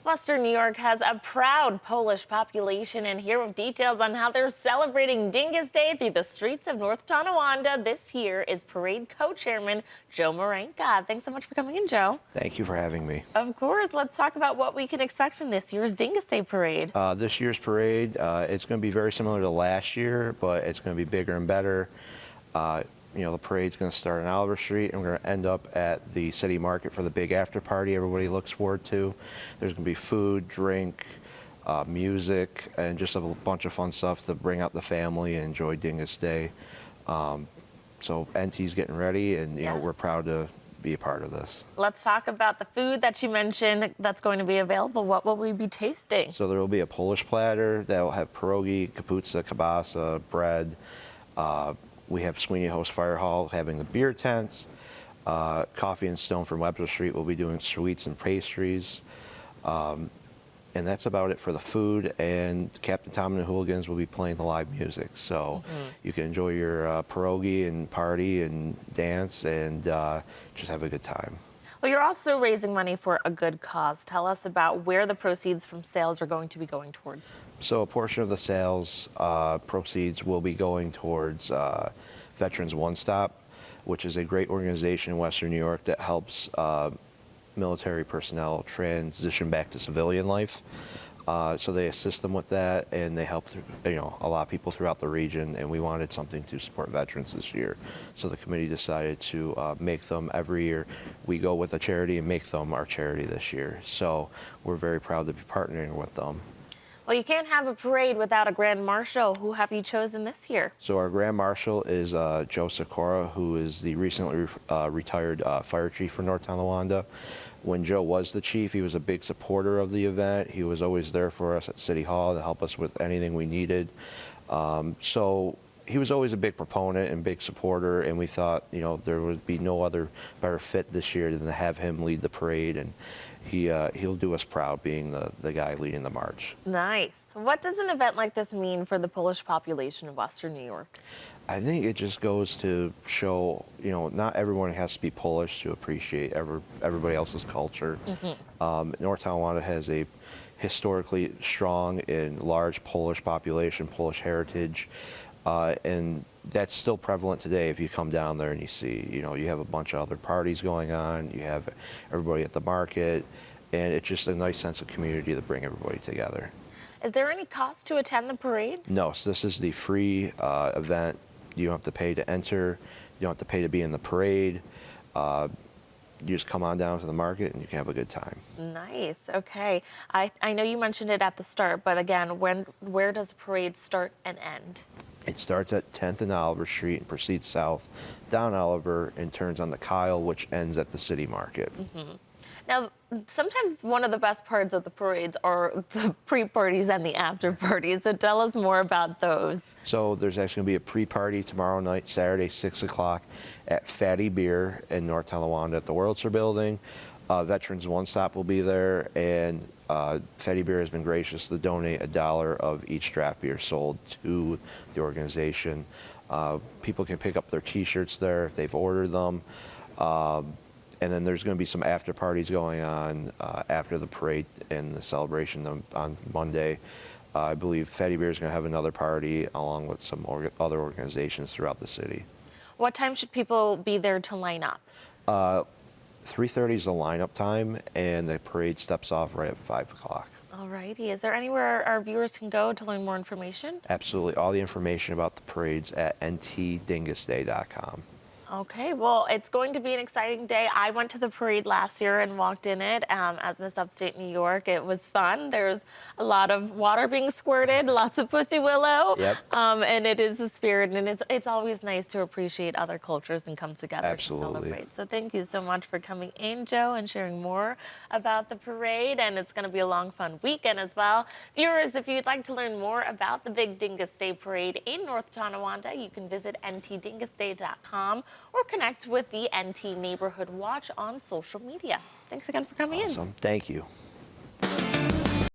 Western New York has a proud Polish population, and here with details on how they're celebrating Dyngus Day through the streets of North Tonawanda this year is parade co-chairman Joe Marenka. Thanks so much for coming in, Joe. Thank you for having me. Of course. Let's talk about what we can expect from this year's Dyngus Day parade. This year's parade, it's going to be very similar to last year, but it's going to be bigger and better. The parade's going to start on Oliver Street, and we're going to end up at the city market for the big after party everybody looks forward to. There's going to be food, drink, music, and just a bunch of fun stuff to bring out the family and enjoy Dyngus Day. So NT's getting ready, and we're proud to be a part of this. Let's talk about the food that you mentioned that's going to be available. What will we be tasting? So there will be a Polish platter that will have pierogi, kapuza, kielbasa, bread. We have Sweeney Host Fire Hall having the beer tents. Coffee and Stone from Webster Street will be doing sweets and pastries. And that's about it for the food. And Captain Tom and the Hooligans will be playing the live music. So you can enjoy your pierogi and party and dance and just have a good time. Well, you're also raising money for a good cause. Tell us about where the proceeds from sales are going to be going towards. So a portion of the sales proceeds will be going towards Veterans One Stop, which is a great organization in Western New York that helps military personnel transition back to civilian life. So they assist them with that, and they help a lot of people throughout the region, and we wanted something to support veterans this year. So the committee decided to make them every year. We go with a charity and make them our charity this year. So we're very proud to be partnering with them. Well, you can't have a parade without a Grand Marshal. Who have you chosen this year? So our Grand Marshal is Joe Sikora, who is the recently retired fire chief for North Tonawanda. When Joe was the chief, he was a big supporter of the event. He was always there for us at City Hall to help us with anything we needed. So he was always a big proponent and big supporter, and we thought, there would be no other better fit this year than to have him lead the parade, and he'll do us proud being the guy leading the march. Nice. What does an event like this mean for the Polish population of Western New York? I think it just goes to show, not everyone has to be Polish to appreciate everybody else's culture. North Tonawanda has a historically strong and large Polish population, Polish heritage, and that's still prevalent today if you come down there and you see, you have a bunch of other parties going on, you have everybody at the market, and it's just a nice sense of community to bring everybody together. Is there any cost to attend the parade? No, so this is the free event. You don't have to pay to enter. You don't have to pay to be in the parade. You just come on down to the market and you can have a good time. Nice. Okay. I know you mentioned it at the start, but again, where does the parade start and end? It starts at 10th and Oliver Street and proceeds south down Oliver and turns on the Kyle, which ends at the city market. Now, sometimes one of the best parts of the parades are the pre-parties and the after-parties, so tell us more about those. So there's actually going to be a pre-party tomorrow night, Saturday, 6 o'clock at Fatty Beer in North Tonawanda at the Worldster Building. Veterans One Stop will be there, and Fatty Beer has been gracious to donate $1 of each draft beer sold to the organization. People can pick up their T-shirts there if they've ordered them. And then there's going to be some after parties going on after the parade and the celebration on Monday. I believe Fatty Beer is going to have another party along with some other organizations throughout the city. What time should people be there to line up? 3:30 is the lineup time, and the parade steps off right at 5 o'clock. All righty. Is there anywhere our viewers can go to learn more information? Absolutely. All the information about the parades at ntdyngusday.com. Okay, well, it's going to be an exciting day. I went to the parade last year and walked in it as Miss Upstate New York. It was fun. There's a lot of water being squirted, lots of pussy willow. Yep. And it is the spirit, and it's always nice to appreciate other cultures and come together Absolutely. to celebrate. So thank you so much for coming in, Joe, and sharing more about the parade. And it's going to be a long, fun weekend as well. Viewers, if you'd like to learn more about the Big Dyngus Day Parade in North Tonawanda, you can visit ntdyngusday.com or connect with the NT Neighborhood Watch on social media. Thanks again for coming in. Awesome. Thank you.